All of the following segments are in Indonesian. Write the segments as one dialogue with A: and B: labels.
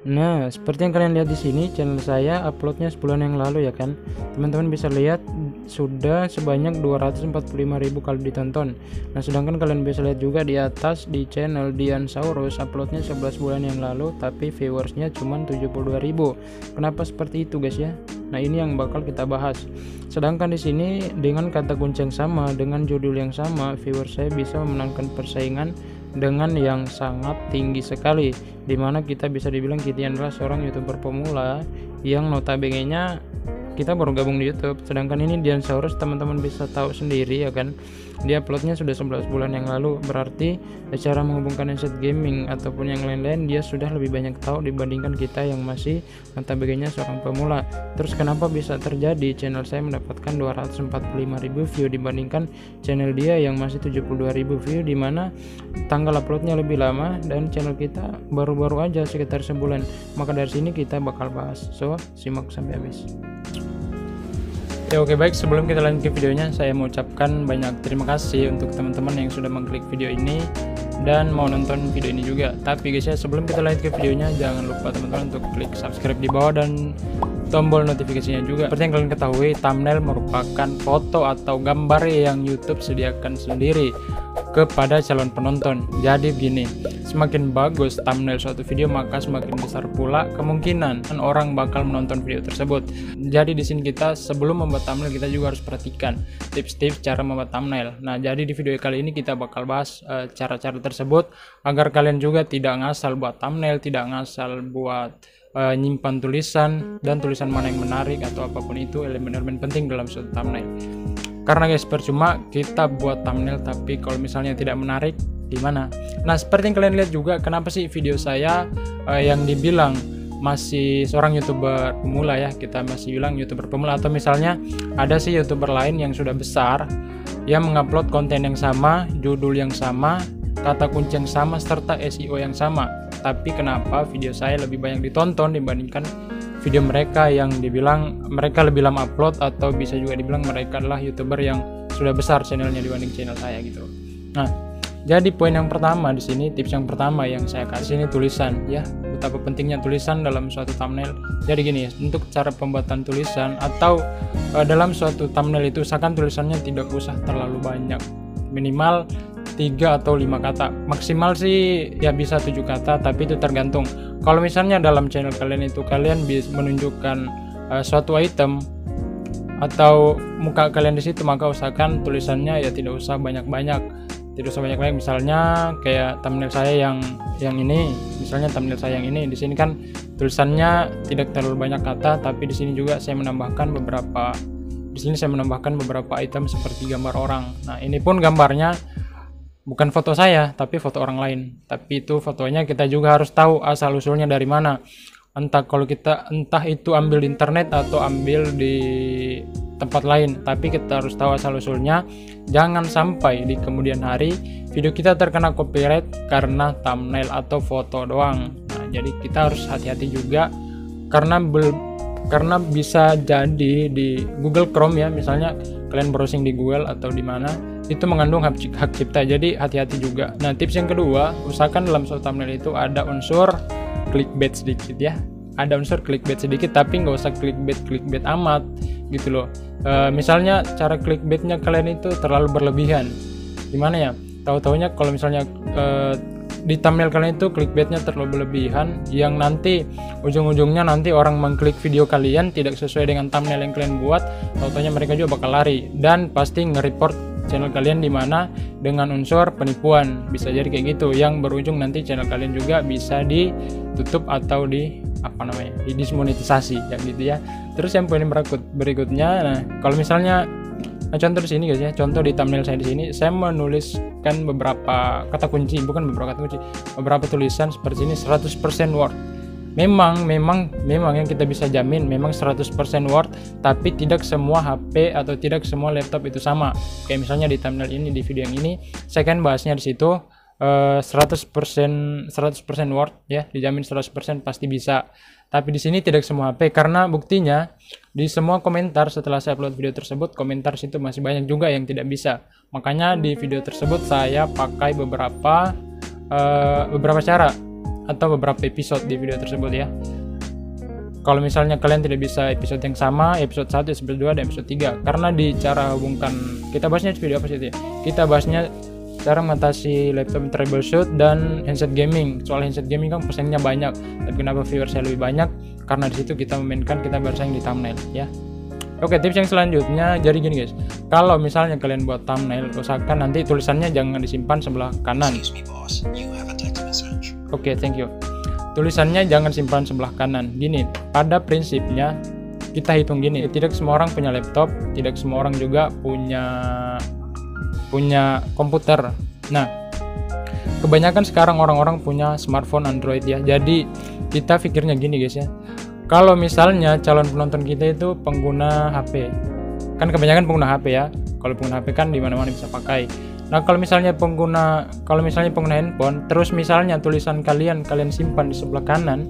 A: Nah, seperti yang kalian lihat di sini, channel saya uploadnya sebulan yang lalu ya kan. Teman-teman bisa lihat sudah sebanyak 245.000 kali ditonton. Nah, sedangkan kalian bisa lihat juga di atas di channel Diansaurus uploadnya 11 bulan yang lalu, tapi viewersnya cuma 72.000. Kenapa seperti itu guys ya? Nah, ini yang bakal kita bahas. Sedangkan di sini dengan kata kunci yang sama, dengan judul yang sama, viewers saya bisa memenangkan persaingan dengan yang sangat tinggi sekali, dimana kita bisa dibilang kita adalah seorang YouTuber pemula yang notabene nya kita baru gabung di YouTube. Sedangkan ini Diansaurus teman-teman bisa tahu sendiri ya kan, dia uploadnya sudah 11 bulan yang lalu, berarti cara menghubungkan headset gaming ataupun yang lain-lain dia sudah lebih banyak tahu dibandingkan kita yang masih notabene nya seorang pemula. Terus kenapa bisa terjadi channel saya mendapatkan 245.000 view dibandingkan channel dia yang masih 72.000 view, dimana tanggal uploadnya lebih lama dan channel kita baru-baru aja sekitar sebulan. Maka dari sini kita bakal bahas, so simak sampai habis. Ya oke, baik, sebelum kita lanjut ke videonya, saya mau ucapkan banyak terima kasih untuk teman-teman yang sudah mengklik video ini dan mau nonton video ini juga. Tapi guys ya, sebelum kita lanjut ke videonya, jangan lupa teman-teman untuk klik subscribe di bawah dan tombol notifikasinya juga. Seperti yang kalian ketahui, thumbnail merupakan foto atau gambar yang YouTube sediakan sendiri kepada calon penonton. Jadi begini, semakin bagus thumbnail suatu video, maka semakin besar pula kemungkinan orang bakal menonton video tersebut. Jadi di sini kita sebelum membuat thumbnail kita juga harus perhatikan tips-tips cara membuat thumbnail. Nah, jadi di video kali ini kita bakal bahas cara-cara tersebut agar kalian juga tidak ngasal buat thumbnail, tidak ngasal buat nyimpan tulisan dan tulisan mana yang menarik atau apapun itu elemen-elemen penting dalam suatu thumbnail. Karena guys, percuma kita buat thumbnail tapi kalau misalnya tidak menarik gimana? Nah, seperti yang kalian lihat juga, kenapa sih video saya yang dibilang masih seorang YouTuber pemula ya, kita masih bilang YouTuber pemula, atau misalnya ada sih YouTuber lain yang sudah besar yang mengupload konten yang sama, judul yang sama, kata kunci yang sama, serta SEO yang sama. Tapi kenapa video saya lebih banyak ditonton dibandingkan video mereka yang dibilang mereka lebih lama upload, atau bisa juga dibilang mereka adalah YouTuber yang sudah besar channelnya dibanding channel saya gitu. Nah, jadi poin yang pertama di sini, tips yang pertama yang saya kasih ini tulisan ya. Betapa pentingnya tulisan dalam suatu thumbnail. Jadi gini, untuk cara pembuatan tulisan atau dalam suatu thumbnail itu usahakan tulisannya tidak usah terlalu banyak. Minimal 3 atau 5 kata, maksimal sih ya bisa 7 kata, tapi itu tergantung. Kalau misalnya dalam channel kalian itu kalian bisa menunjukkan suatu item atau muka kalian di situ, maka usahakan tulisannya ya tidak usah banyak-banyak. Misalnya kayak thumbnail saya yang ini, misalnya thumbnail saya yang ini, di sini kan tulisannya tidak terlalu banyak kata, tapi di sini juga saya menambahkan beberapa item seperti gambar orang. Nah, ini pun gambarnya bukan foto saya, tapi foto orang lain. Tapi itu fotonya kita juga harus tahu asal usulnya dari mana. Entah itu ambil di internet atau ambil di tempat lain, tapi kita harus tahu asal usulnya. Jangan sampai di kemudian hari video kita terkena copyright karena thumbnail atau foto doang. Nah, jadi kita harus hati-hati juga karena bisa jadi di Google Chrome ya, misalnya kalian browsing di Google atau di mana, itu mengandung hak cipta, jadi hati-hati juga. Nah, tips yang kedua, usahakan dalam suatu thumbnail itu ada unsur clickbait sedikit ya. Ada unsur clickbait sedikit, tapi nggak usah clickbait amat gitu loh. Misalnya cara clickbaitnya kalian itu terlalu berlebihan. Gimana ya? Tahu-taunya kalau misalnya di thumbnail kalian itu clickbaitnya terlalu berlebihan, yang nanti ujung-ujungnya nanti orang mengklik video kalian tidak sesuai dengan thumbnail yang kalian buat, tahu-taunya mereka juga bakal lari dan pasti nge-report channel kalian di mana dengan unsur penipuan. Bisa jadi kayak gitu, yang berujung nanti channel kalian juga bisa ditutup atau dismonetisasi ya gitu ya. Terus yang poin berikutnya, nah kalau misalnya contoh di sini guys ya, contoh di thumbnail saya di sini, saya menuliskan beberapa kata kunci, beberapa tulisan seperti ini, 100% word. Memang yang kita bisa jamin memang 100% word, tapi tidak semua HP atau tidak semua laptop itu sama. Kayak misalnya di thumbnail ini, di video yang ini, saya kan bahasnya di situ 100% word ya, dijamin 100% pasti bisa. Tapi di sini tidak semua HP, karena buktinya di semua komentar setelah saya upload video tersebut, komentar situ masih banyak juga yang tidak bisa. Makanya di video tersebut saya pakai beberapa cara atau beberapa episode di video tersebut ya. Kalau misalnya kalian tidak bisa episode yang sama, episode 1, episode 2, dan episode 3. Karena di cara hubungkan, kita bahasnya video apa sih itu ya? Kita bahasnya cara mengatasi laptop troubleshoot dan handset gaming. Soal handset gaming kan persennya banyak, tapi kenapa viewersnya lebih banyak? Karena di situ kita memainkan, kita bersaing di thumbnail ya. Oke, tips yang selanjutnya, jadi gini guys, kalau misalnya kalian buat thumbnail, usahakan nanti tulisannya jangan disimpan sebelah kanan. Oke, thank you. Tulisannya jangan simpan sebelah kanan. Gini, pada prinsipnya kita hitung gini, tidak semua orang punya laptop, tidak semua orang juga punya komputer. Nah, kebanyakan sekarang orang-orang punya smartphone Android ya. Jadi kita pikirnya gini guys ya, kalau misalnya calon penonton kita itu pengguna HP, kan kebanyakan pengguna HP ya. Kalau pengguna HP kan di mana-mana bisa pakai. Nah, kalau misalnya pengguna handphone, terus misalnya tulisan kalian simpan di sebelah kanan,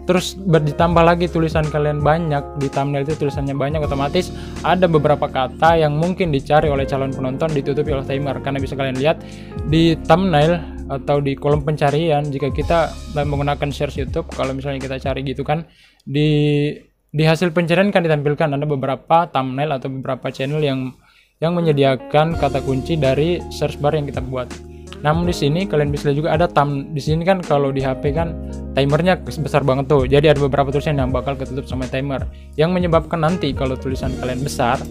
A: terus ditambah lagi tulisan kalian banyak di thumbnail itu, tulisannya banyak, otomatis ada beberapa kata yang mungkin dicari oleh calon penonton ditutupi oleh timer. Karena bisa kalian lihat di thumbnail atau di kolom pencarian, jika kita menggunakan search YouTube, kalau misalnya kita cari gitu kan, di hasil pencarian kan ditampilkan ada beberapa thumbnail atau beberapa channel yang menyediakan kata kunci dari search bar yang kita buat. Namun di sini kalian bisa juga ada di sini kan, kalau di HP kan timernya besar banget tuh. Jadi ada beberapa tulisan yang bakal ketutup sama timer, yang menyebabkan nanti kalau tulisan kalian besar,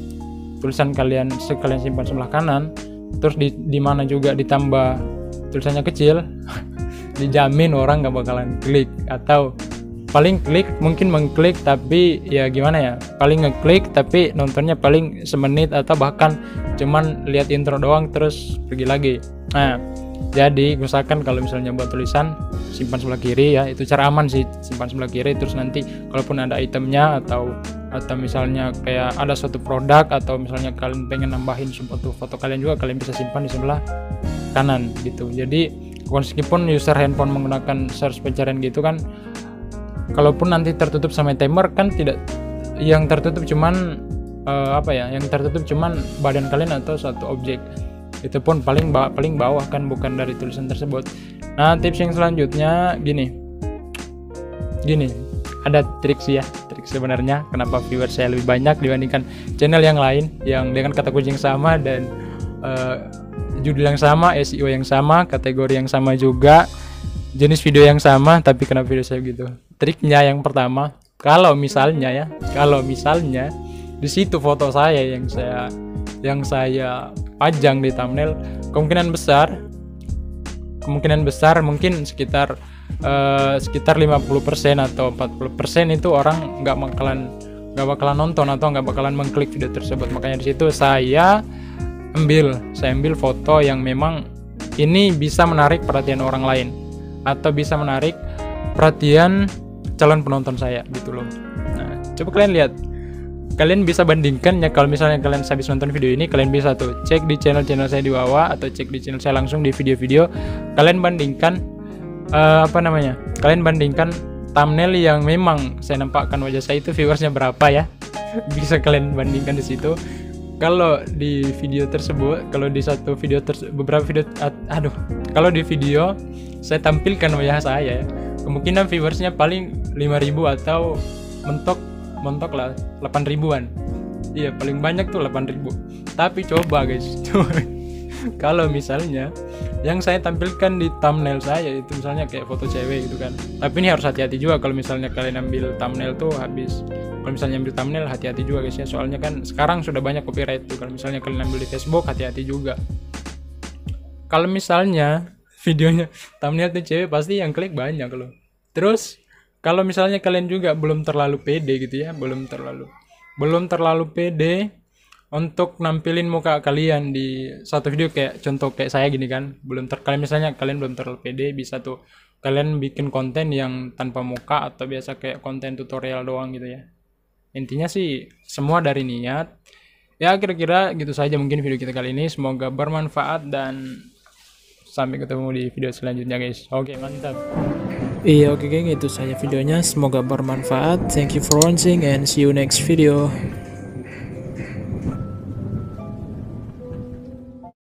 A: tulisan kalian simpan sebelah kanan, terus di mana juga ditambah tulisannya kecil, dijamin orang nggak bakalan klik, atau paling klik mungkin mengklik tapi ya gimana ya, paling ngeklik tapi nontonnya paling semenit atau bahkan cuman lihat intro doang terus pergi lagi. Nah, jadi usahakan kalau misalnya buat tulisan simpan sebelah kiri ya, itu cara aman sih, simpan sebelah kiri. Terus nanti kalaupun ada itemnya atau misalnya kayak ada suatu produk, atau misalnya kalian pengen nambahin suatu foto kalian juga, kalian bisa simpan di sebelah kanan gitu. Jadi meskipun user handphone menggunakan search pencarian gitu kan, kalaupun nanti tertutup sama timer kan, tidak, yang tertutup cuman yang tertutup cuman badan kalian atau satu objek, itu pun paling bawah kan, bukan dari tulisan tersebut. Nah, tips yang selanjutnya gini, ada trik sih ya, trik sebenarnya kenapa viewer saya lebih banyak dibandingkan channel yang lain yang dengan kata kunci yang sama dan judul yang sama, SEO yang sama, kategori yang sama juga, jenis video yang sama, tapi kenapa video saya gitu? Triknya yang pertama, kalau misalnya di situ foto saya yang saya pajang di thumbnail, kemungkinan besar mungkin sekitar 50% atau 40% itu orang nggak bakalan nonton atau nggak bakalan mengklik video tersebut. Makanya di situ saya ambil foto yang memang ini bisa menarik perhatian orang lain atau bisa menarik perhatian calon penonton saya gitu loh. Nah, coba kalian lihat, kalian bisa bandingkan ya. Kalau misalnya kalian habis nonton video ini, kalian bisa tuh cek di channel saya di bawah atau cek di channel saya langsung di video-video, kalian bandingkan kalian bandingkan thumbnail yang memang saya nampakkan wajah saya itu viewersnya berapa ya. Bisa kalian bandingkan di situ. Kalau di video tersebut, kalau di satu video kalau di video saya tampilkan wajah saya ya, kemungkinan viewersnya paling 5.000 atau mentok lah 8.000-an. Iya, paling banyak tuh 8.000. Tapi coba guys, kalau misalnya yang saya tampilkan di thumbnail saya itu misalnya kayak foto cewek gitu kan. Tapi ini harus hati-hati juga kalau misalnya kalian ambil thumbnail tuh kalau misalnya ambil thumbnail hati-hati juga guys ya. Soalnya kan sekarang sudah banyak copyright tuh. Kalau misalnya kalian ambil di Facebook, hati-hati juga. Kalau misalnya videonya thumbnail tuh cewek, pasti yang klik banyak loh. Terus kalau misalnya kalian juga belum terlalu pede gitu ya, belum terlalu pede untuk nampilin muka kalian di satu video, kayak contoh kayak saya gini kan, kalian belum terlalu pede, bisa tuh kalian bikin konten yang tanpa muka atau biasa kayak konten tutorial doang gitu ya. Intinya sih semua dari niat. Ya kira-kira gitu saja mungkin video kita kali ini, semoga bermanfaat dan sampai ketemu di video selanjutnya guys. Oke, mantap.
B: Iya, oke geng, itu saja videonya, semoga bermanfaat. Thank you for watching and see you next video.